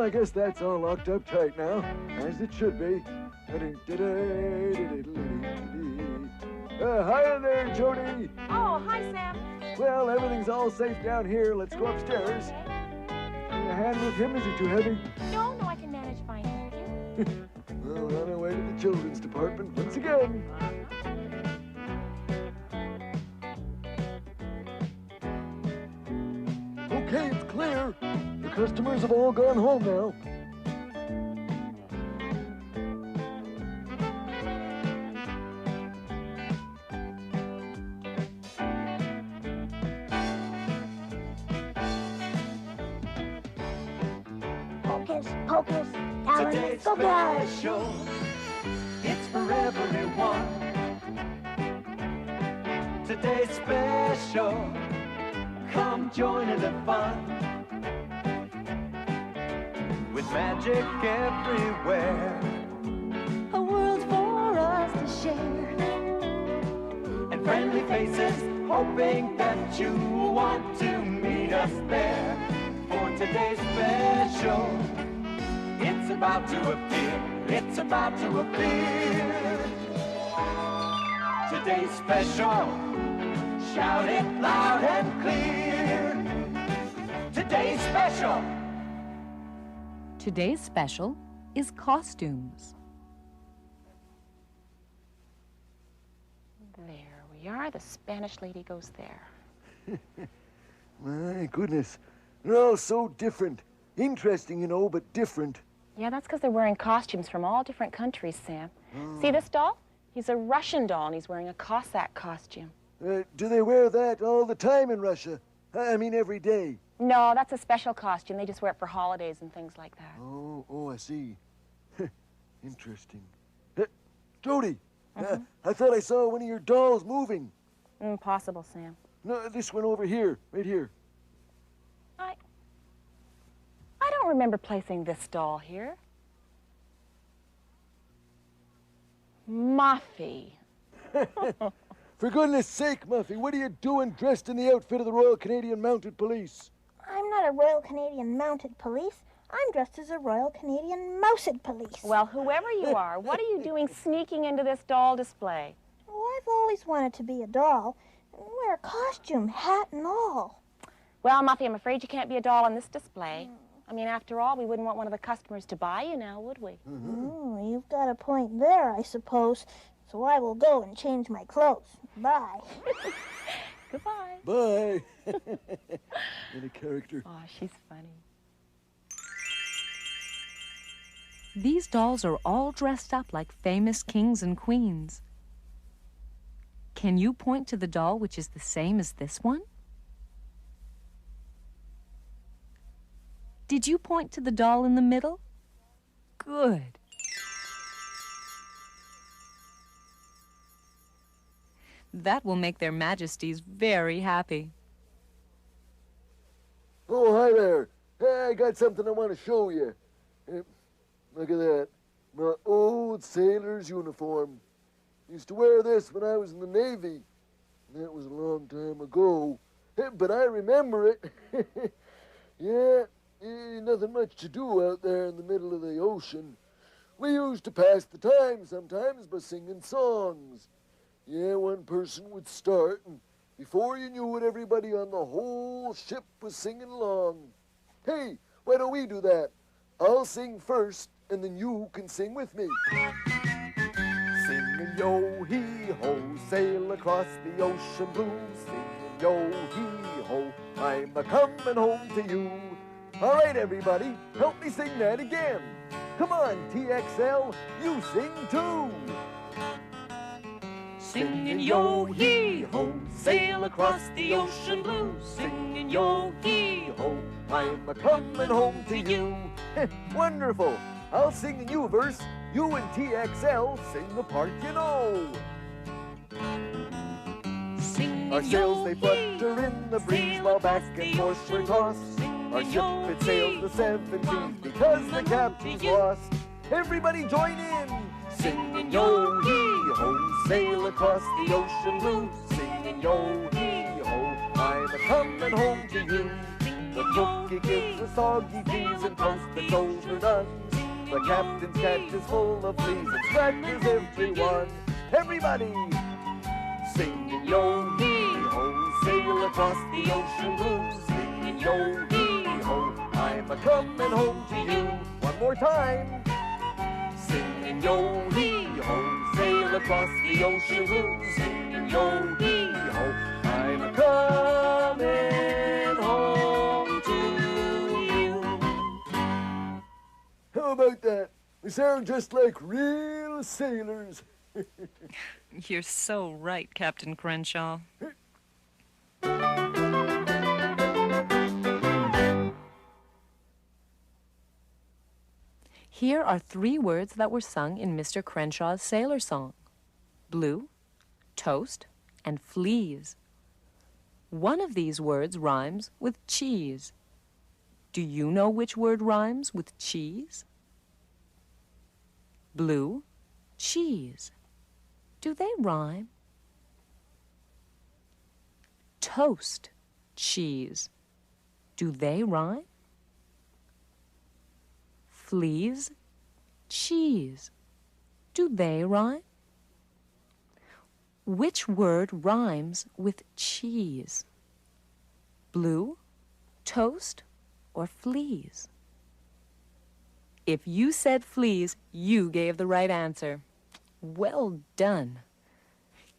I guess that's all locked up tight now, as it should be. Hi there, Jody. Oh, hi, Sam. Well, everything's all safe down here. Let's go upstairs. A hand with him? Is he too heavy? No, I can manage fine, thank you. Well, on our way to the children's department once again. Okay, it's clear. The customers have all gone home now. Hocus pocus, Today's special, it's for everyone. Today's special, come join in the fun. With magic everywhere, a world for us to share. and friendly faces, hoping that you want to meet us there. For today's special, it's about to appear, it's about to appear. Today's special, shout it loud and clear. Today's special. Today's special is costumes. There we are. The Spanish lady goes there. My goodness. They're all so different. Interesting, you know, but different. Yeah, that's because they're wearing costumes from all different countries, Sam. See this doll? He's a Russian doll, and he's wearing a Cossack costume. Do they wear that all the time in Russia? I mean, every day. No, that's a special costume. They just wear it for holidays and things like that. Oh, I see. Interesting. Jody, I thought I saw one of your dolls moving. Impossible, Sam. No, this one over here, right here. I don't remember placing this doll here. Muffy. For goodness sake, Muffy, what are you doing dressed in the outfit of the Royal Canadian Mounted Police? I'm not a Royal Canadian Mounted Police. I'm dressed as a Royal Canadian Moused Police. Well, whoever you are, what are you doing sneaking into this doll display? Oh, I've always wanted to be a doll and wear a costume, hat and all. Well, Muffy, I'm afraid you can't be a doll on this display. I mean, after all, we wouldn't want one of the customers to buy you now, would we? Oh, you've got a point there, I suppose. So I will go and change my clothes. Bye. Goodbye. Bye. What a character. Oh, she's funny. These dolls are all dressed up like famous kings and queens. Can you point to the doll which is the same as this one? Did you point to the doll in the middle? Good. That will make their majesties very happy. Oh, hi there. Hey, I got something I want to show you. Look at that. My old sailor's uniform. Used to wear this when I was in the Navy. That was a long time ago. But I remember it. Yeah, nothing much to do out there in the middle of the ocean. We used to pass the time sometimes by singing songs. Yeah, one person would start, and before you knew it, everybody on the whole ship was singing along. Hey, why don't we do that? I'll sing first, and then you can sing with me. Singing yo-hee-ho, sail across the ocean blue. Singing yo-hee-ho, I'm a-comin' home to you. All right, everybody, help me sing that again. Come on, TXL, you sing too. Singing yo-hee-ho, sail across the ocean blue. Singing yo-hee-ho, I'm a-comin' home to you. Wonderful. I'll sing a new verse. You and TXL sing the part you know. singing Our sails, they flutter in the breeze while back and forth we're tossed. Our ship, it sails the 7 seas because the captain's lost. Everybody join in. Singing yo-hee-ho, sail across the ocean blue. Singing yo-hee-ho, I'm a-comin' home to you. The cookie gives a soggy cheese and toast that's overdone. The captain's cat is full of fleas and scratches everyone. Everybody singing yo-hee-ho, sail across the ocean blue. Singing yo-hee-ho, I'm a-coming home to you. One more time. Singing yo-hee-ho, sail across the ocean blue. Singing yo-hee-ho, I'm a-coming home to you. How about that? We sound just like real sailors. You're so right, Captain Crenshaw. Here are 3 words that were sung in Mr. Crenshaw's sailor song: blue, toast, and fleas. One of these words rhymes with cheese. Do you know which word rhymes with cheese? Blue, cheese. Do they rhyme? Toast, cheese. Do they rhyme? Fleas, cheese. Do they rhyme? Which word rhymes with cheese? Blue, toast, or fleas? If you said fleas, you gave the right answer. Well done.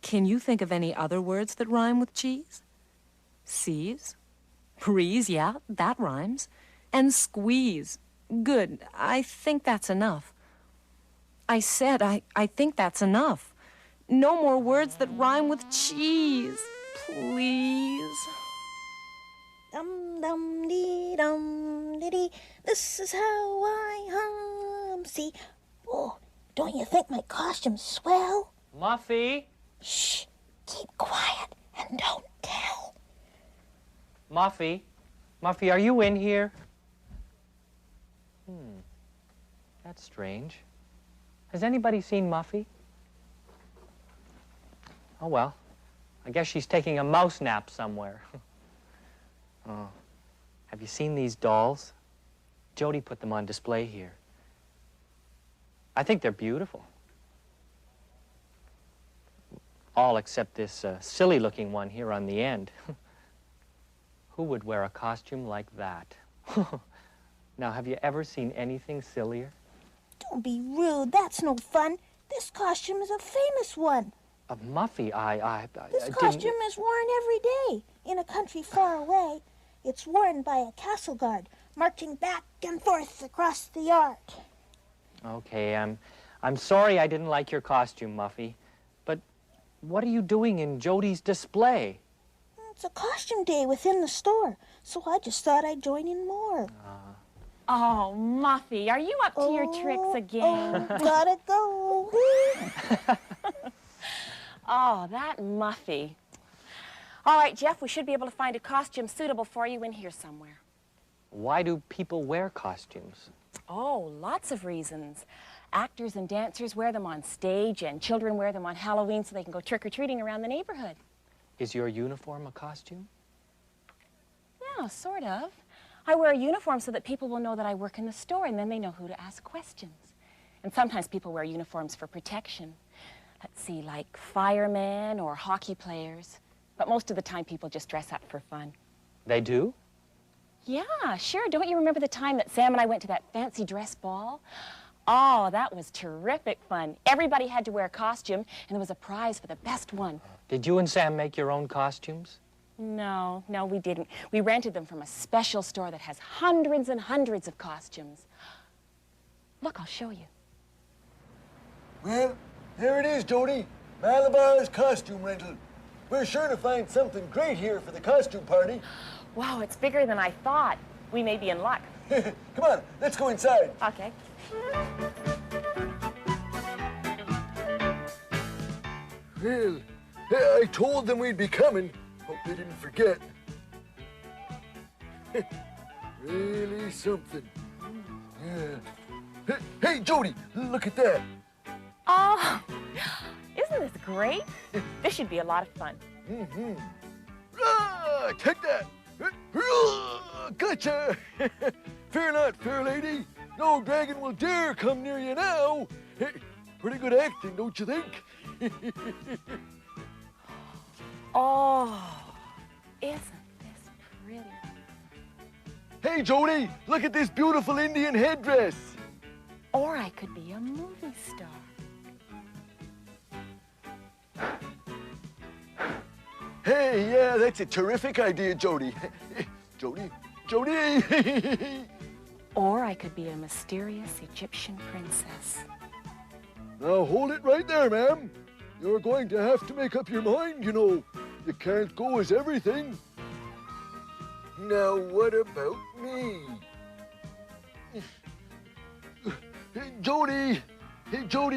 Can you think of any other words that rhyme with cheese? Seize, breeze, yeah, that rhymes. And squeeze. Good, I think that's enough. I said I think that's enough. No more words that rhyme with cheese, please. Dum dum dee dum dee dee. This is how I hum. See, oh, don't you think my costume's swell? Muffy? Shh, keep quiet and don't tell. Muffy? Muffy, are you in here? That's strange. Has anybody seen Muffy? Oh, well, I guess she's taking a mouse nap somewhere. Oh, have you seen these dolls? Jody put them on display here. I think they're beautiful. All except this silly-looking one here on the end. Who would wear a costume like that? Now, have you ever seen anything sillier? Don't be rude. That's no fun. This costume is a famous one. Muffy, This didn't... costume is worn every day in a country far away. It's worn by a castle guard marching back and forth across the yard. Okay, I'm sorry I didn't like your costume, Muffy. But what are you doing in Jody's display? It's a costume day within the store, so I just thought I'd join in more. Oh, Muffy, are you up to your tricks again? Oh, gotta go. Oh, that Muffy. All right, Jeff, we should be able to find a costume suitable for you in here somewhere. Why do people wear costumes? Oh, lots of reasons. Actors and dancers wear them on stage, and children wear them on Halloween so they can go trick-or-treating around the neighborhood. Is your uniform a costume? Yeah, sort of. I wear a uniform so that people will know that I work in the store, and then they know who to ask questions. And sometimes people wear uniforms for protection. Let's see, like firemen or hockey players. But most of the time, people just dress up for fun. They do? Yeah, sure. Don't you remember the time that Sam and I went to that fancy dress ball? Oh, that was terrific fun. Everybody had to wear a costume, and there was a prize for the best one. Did you and Sam make your own costumes? No, we didn't. We rented them from a special store that has hundreds and hundreds of costumes. Look, I'll show you. Well, there it is, Jody. Malabar's costume rental. We're sure to find something great here for the costume party. Wow, it's bigger than I thought. We may be in luck. Come on, let's go inside. Okay. Well, I told them we'd be coming. Hope they didn't forget. Really something. Yeah. Hey, Jody, look at that. Oh, isn't this great? This should be a lot of fun. Mm-hmm. Ah, take that. Gotcha! Fear not, fair lady. No dragon will dare come near you now. Pretty good acting, don't you think? Oh, isn't this pretty? Hey, Jody, look at this beautiful Indian headdress. Or I could be a movie star. Hey, yeah, that's a terrific idea, Jody. Jody. Or I could be a mysterious Egyptian princess. Now hold it right there, ma'am. You're going to have to make up your mind, you know. You can't go as everything. Now what about me? Hey, Jody,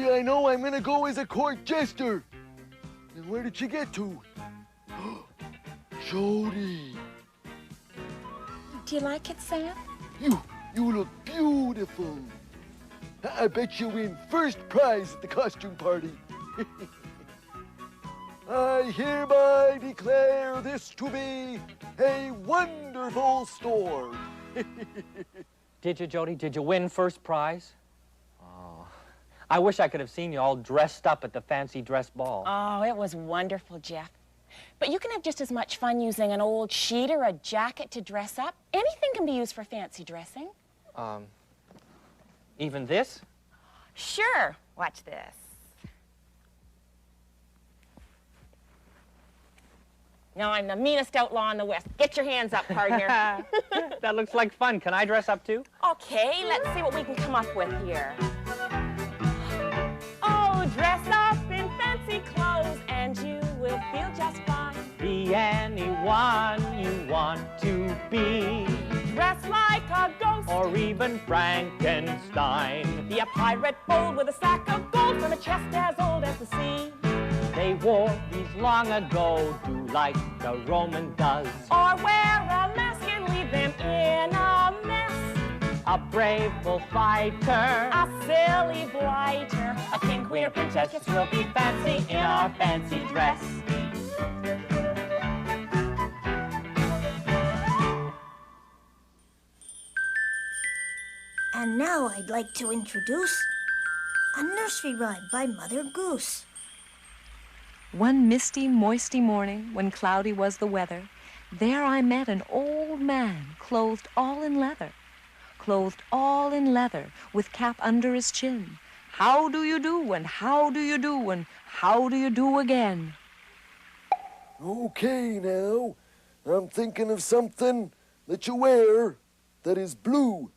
I know I'm gonna go as a court jester. And where did she get to? Jody. Do you like it, Sam? You look beautiful. I bet you win first prize at the costume party. I hereby declare this to be a wonderful store. Did you, Jody? Did you win first prize? Oh, I wish I could have seen you all dressed up at the fancy dress ball. Oh, it was wonderful, Jeff. But you can have just as much fun using an old sheet or a jacket to dress up. Anything can be used for fancy dressing. Even this? Sure. Watch this. Now I'm the meanest outlaw in the West. Get your hands up, partner. That looks like fun. Can I dress up too? Okay, let's see what we can come up with here. Oh, dress up in fancy clothes and you will feel just fine. Be anyone you want to be. Dress like a ghost Or even Frankenstein. be a pirate bold with a sack of gold from a chest as old as the sea. They wore these long ago, do like the Roman does. Or wear a mask and leave them in a mess. A brave bullfighter. A silly blighter. A king, queen, or princess Princess will be fancy in our fancy dress. And now I'd like to introduce a nursery rhyme by Mother Goose. One misty, moisty morning, when cloudy was the weather, there I met an old man, clothed all in leather. Clothed all in leather, with cap under his chin. How do you do, and how do you do, and how do you do again? Okay, now, I'm thinking of something that you wear that is blue.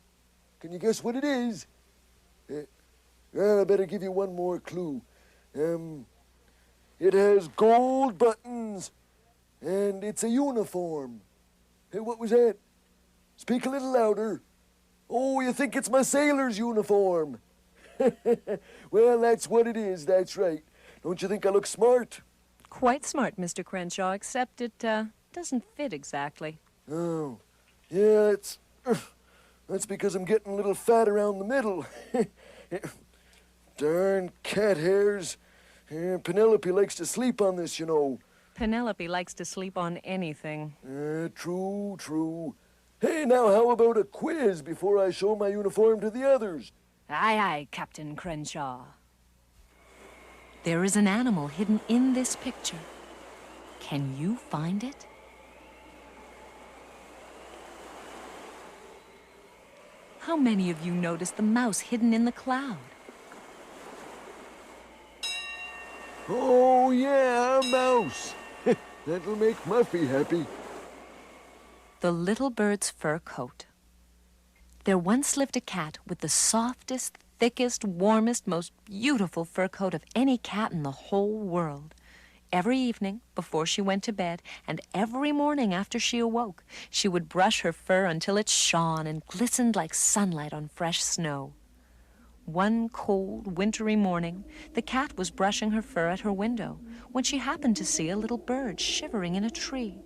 Can you guess what it is? I better give you one more clue. It has gold buttons, and it's a uniform. Hey, what was that? Speak a little louder. Oh, you think it's my sailor's uniform? Well, that's what it is, that's right. Don't you think I look smart? Quite smart, Mr. Crenshaw, except it doesn't fit exactly. Oh, yeah, that's because I'm getting a little fat around the middle. Darn cat hairs. Penelope likes to sleep on this, you know. Penelope likes to sleep on anything. True. Hey, now how about a quiz before I show my uniform to the others? Aye, aye, Captain Crenshaw. There is an animal hidden in this picture. Can you find it? How many of you noticed the mouse hidden in the cloud? Oh, yeah, a mouse. That'll make Muffy happy. The little bird's fur coat. There once lived a cat with the softest, thickest, warmest, most beautiful fur coat of any cat in the whole world. Every evening, before she went to bed, and every morning after she awoke, she would brush her fur until it shone and glistened like sunlight on fresh snow. One cold, wintry morning, the cat was brushing her fur at her window when she happened to see a little bird shivering in a tree.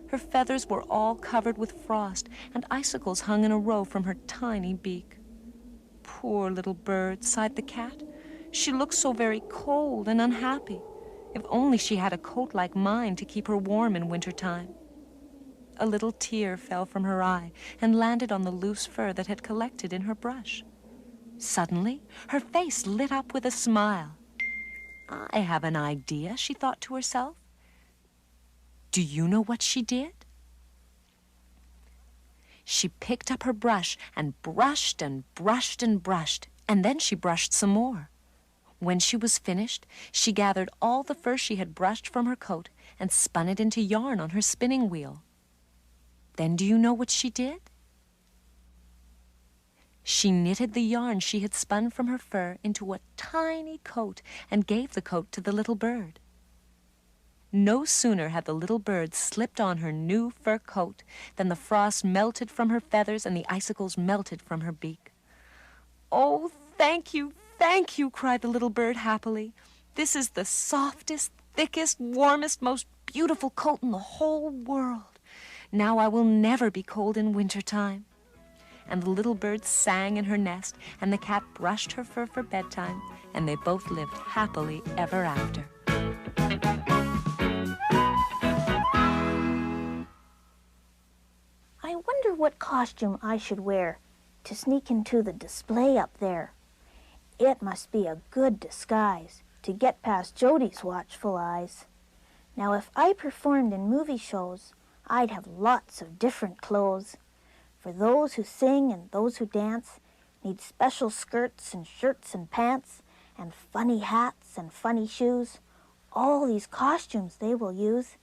Her feathers were all covered with frost, and icicles hung in a row from her tiny beak. Poor little bird, sighed the cat. She looks so very cold and unhappy. If only she had a coat like mine to keep her warm in wintertime. a little tear fell from her eye and landed on the loose fur that had collected in her brush. Suddenly, her face lit up with a smile. I have an idea, she thought to herself. Do you know what she did? She picked up her brush and brushed and brushed and brushed, and then she brushed some more. When she was finished, she gathered all the fur she had brushed from her coat and spun it into yarn on her spinning wheel. Then do you know what she did? She knitted the yarn she had spun from her fur into a tiny coat and gave the coat to the little bird. No sooner had the little bird slipped on her new fur coat than the frost melted from her feathers and the icicles melted from her beak. "Oh, thank you, cried the little bird happily. "This is the softest, thickest, warmest, most beautiful coat in the whole world. Now I will never be cold in wintertime." And the little bird sang in her nest, and the cat brushed her fur for bedtime, and they both lived happily ever after. I wonder what costume I should wear to sneak into the display up there. It must be a good disguise to get past Jody's watchful eyes. Now, if I performed in movie shows, I'd have lots of different clothes. For those who sing and those who dance need special skirts and shirts and pants and funny hats and funny shoes. All these costumes they will use.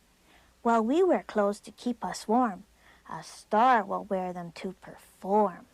While we wear clothes to keep us warm, a star will wear them to perform.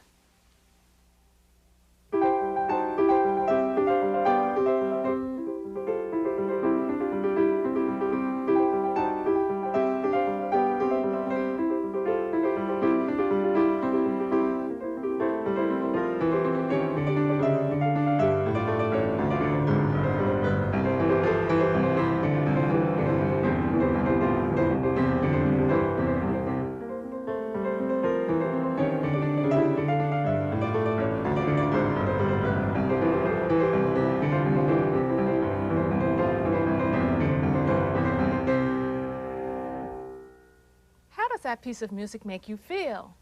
That piece of music make you feel?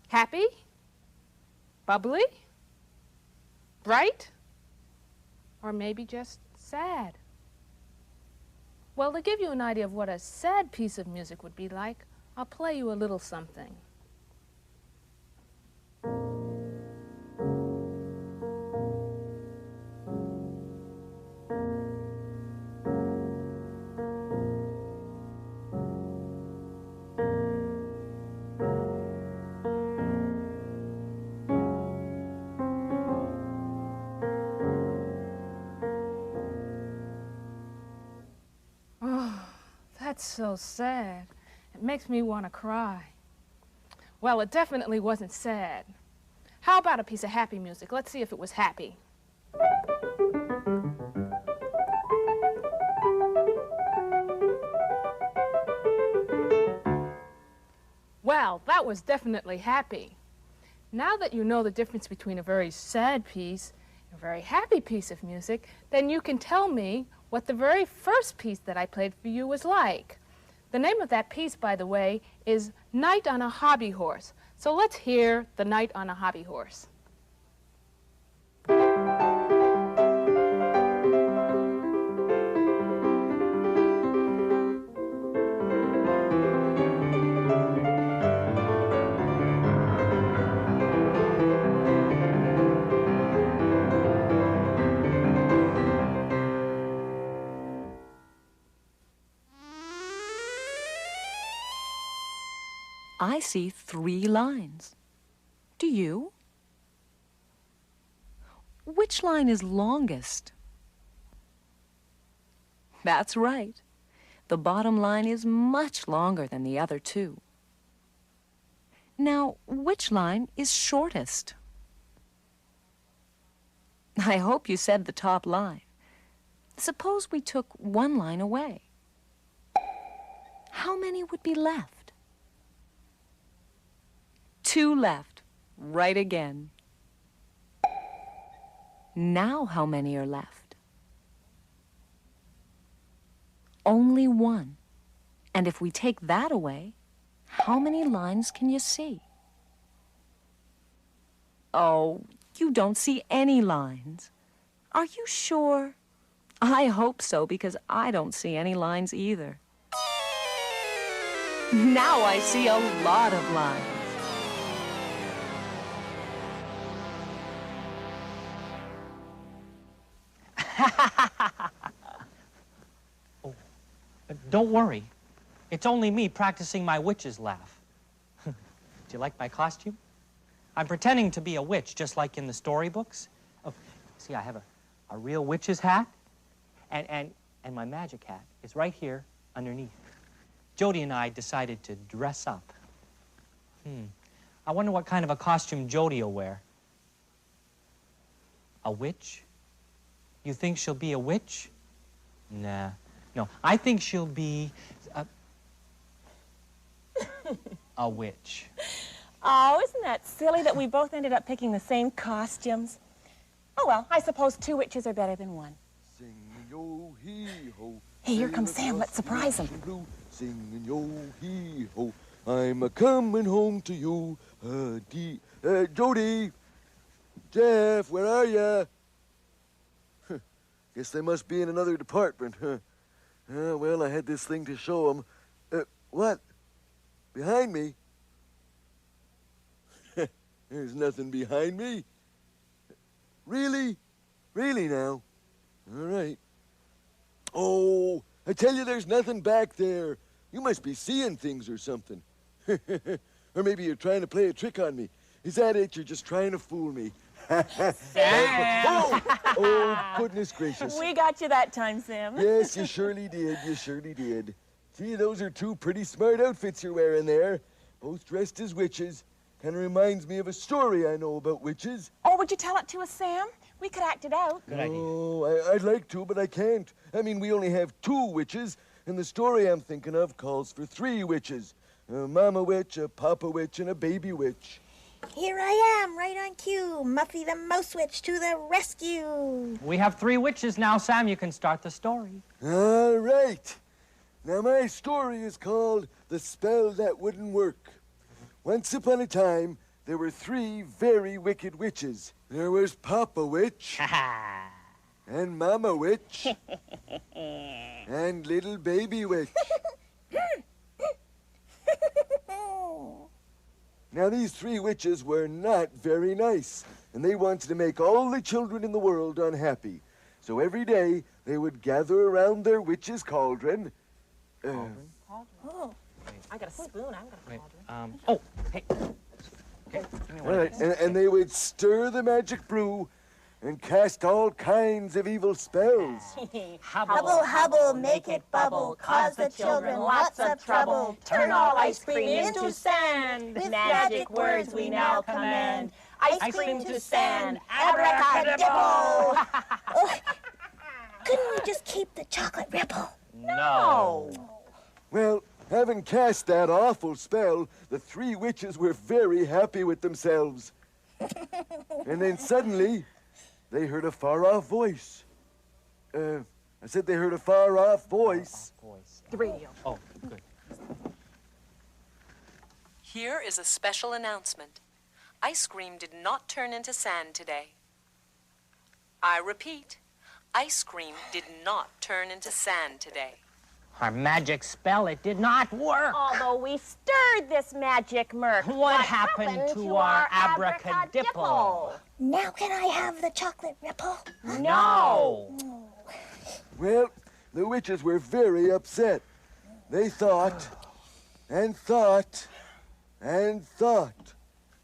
Happy? Bubbly? Bright? Or maybe just sad? Well, to give you an idea of what a sad piece of music would be like, I'll play you a little something. That's so sad. It makes me want to cry. Well, it definitely wasn't sad. How about a piece of happy music? Let's see if it was happy. Well, that was definitely happy. Now that you know the difference between a very sad piece and a very happy piece of music, then you can tell me what the very first piece that I played for you was like. The name of that piece, by the way, is Night on a Hobby Horse. So let's hear the Night on a Hobby Horse. I see 3 lines. Do you? Which line is longest? That's right. The bottom line is much longer than the other 2. Now, which line is shortest? I hope you said the top line. Suppose we took 1 line away. How many would be left? 2 left. Right again. Now how many are left? Only 1. And if we take that away, How many lines can you see? Oh, you don't see any lines. Are you sure? I hope so, because I don't see any lines either. Now I see a lot of lines. Don't worry. It's only me practicing my witch's laugh. Do you like my costume? I'm pretending to be a witch, just like in the storybooks. Oh, see, I have a real witch's hat, and my magic hat is right here underneath. Jody and I decided to dress up. I wonder what kind of a costume Jody will wear. A witch? You think she'll be a witch? Nah. No, I think she'll be a witch. Oh, isn't that silly that we both ended up picking the same costumes? Oh, well, I suppose two witches are better than one. Sing yo hee ho. Hey, here comes Sam. Let's surprise him. Singing yo hee ho. I'm a coming home to you. Jody. Jeff, where are ya? Guess they must be in another department, huh? Well, I had this thing to show them. What? Behind me? There's nothing behind me. Really? Really now? All right. Oh, I tell you there's nothing back there. You must be seeing things or something. Or maybe you're trying to play a trick on me. Is that it? You're just trying to fool me. Oh, goodness gracious. We got you that time, Sam. Yes, you surely did. You surely did. See, those are two pretty smart outfits you're wearing there. Both dressed as witches. Kind of reminds me of a story I know about witches. Oh, would you tell it to us, Sam? We could act it out. Good idea. Oh, I'd like to, but I can't. I mean, we only have 2 witches, and the story I'm thinking of calls for 3 witches. A mama witch, a papa witch, and a baby witch. Here I am, right on cue. Muffy the Mouse Witch to the rescue. We have 3 witches now, Sam. You can start the story. All right. Now, my story is called The Spell That Wouldn't Work. Once upon a time, there were 3 very wicked witches. There was Papa Witch, and Mama Witch, and Little Baby Witch. Now, these 3 witches were not very nice, and they wanted to make all the children in the world unhappy. So every day, they would gather around their witch's cauldron. I got a spoon. I'm Wait, gonna oh, hey. Okay, give me one. Right, and they would stir the magic brew and cast all kinds of evil spells. Hubble, hubble, make it bubble, cause the children lots of trouble. Turn all ice cream into sand. With magic words we now command. Ice cream to sand, abracadabra. Oh, couldn't we just keep the chocolate ripple? No. Well, having cast that awful spell, the 3 witches were very happy with themselves. And then suddenly, they heard a far-off voice. I said they heard a far-off voice. The radio. Oh, good. Here is a special announcement. Ice cream did not turn into sand today. I repeat, ice cream did not turn into sand today. Our magic spell, it did not work. Although we stirred this magic murk. What happened to our abracadipple? Now can I have the chocolate ripple? No. Well, the witches were very upset. They thought, and thought, and thought.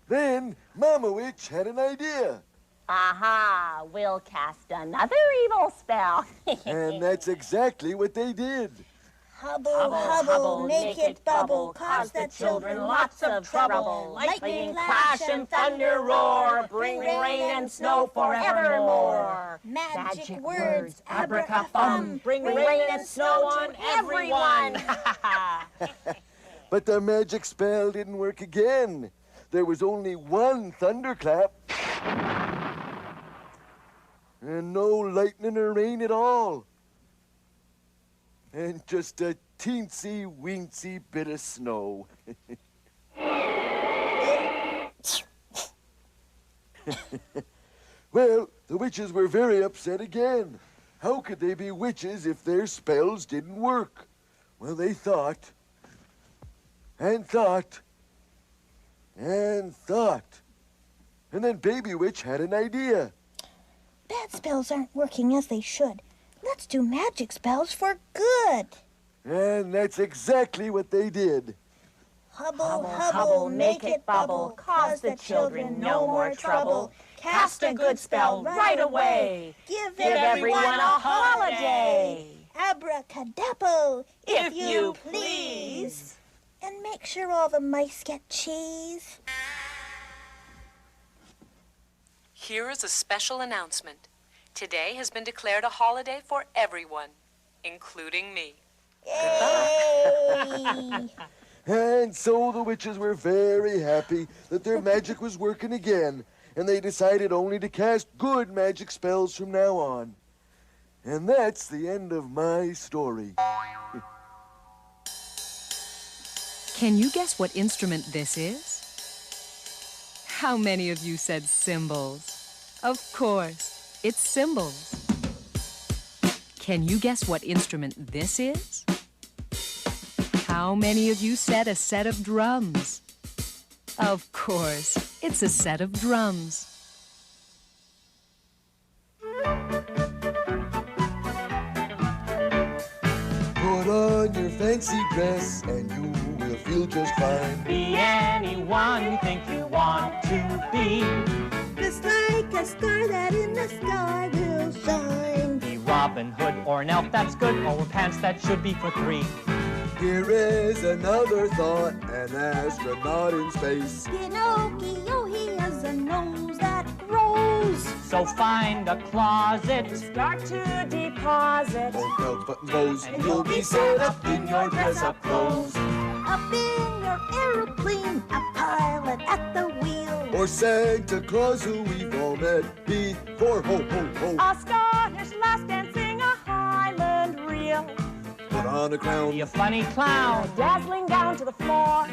Then Mama Witch had an idea. Aha, we'll cast another evil spell. And that's exactly what they did. Hubble, hubble, make it bubble, cause the children lots of trouble. Lightning flash and thunder roar, bring rain and snow forevermore. Magic words, abracadabra, bring rain and snow on everyone. But the magic spell didn't work again. There was only one thunderclap. And no lightning or rain at all. And just a teensy weensy bit of snow. Well, the witches were very upset again. How could they be witches if their spells didn't work? Well, they thought, and thought, and thought. And then Baby Witch had an idea. Bad spells aren't working as they should. Let's do magic spells for good. And that's exactly what they did. Hubble, hubble, make it bubble, cause the children no more trouble. Cast a good spell right away. Give everyone a holiday. Abracadabra, if you please. And make sure all the mice get cheese. Here is a special announcement. Today has been declared a holiday for everyone, including me. Yay! And so the witches were very happy that their magic was working again, and they decided only to cast good magic spells from now on. And that's the end of my story. Can you guess what instrument this is? How many of you said cymbals? Of course, it's cymbals. Can you guess what instrument this is? How many of you said a set of drums? Of course, it's a set of drums. Put on your fancy dress and you will feel just fine. Be anyone you think you want to be. Just like a star that in the sky will shine. Be Robin Hood or an elf, that's good, or wear pants that should be for 3. Here is another thought, an astronaut in space. Pinocchio, he has a nose that grows. So find a closet. Start to deposit. Old belts, buttons, bows, and you'll be set up in your dress-up clothes. Up in your aeroplane, a pilot at the wheel. Or Santa Claus, who we've all met before. Ho, ho, ho. A Scottish lass dancing a Highland reel. Put on a crown. Be a funny clown. Dazzling down to the floor.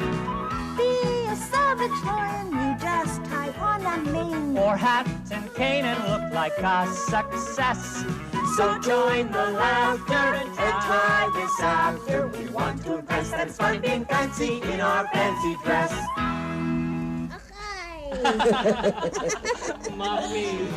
Be a savage lion, you just tie on a mane. Or hat and cane and look like a success. So join the laughter and try this after. We want to impress, that's fun being fancy in our fancy dress. Hi. Mommy.